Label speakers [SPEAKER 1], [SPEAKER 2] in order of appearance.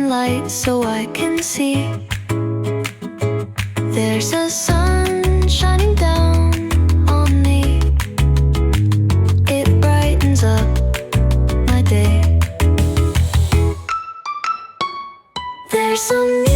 [SPEAKER 1] light so I can see. There's a sun shining down on me. It brightens up my day. There's a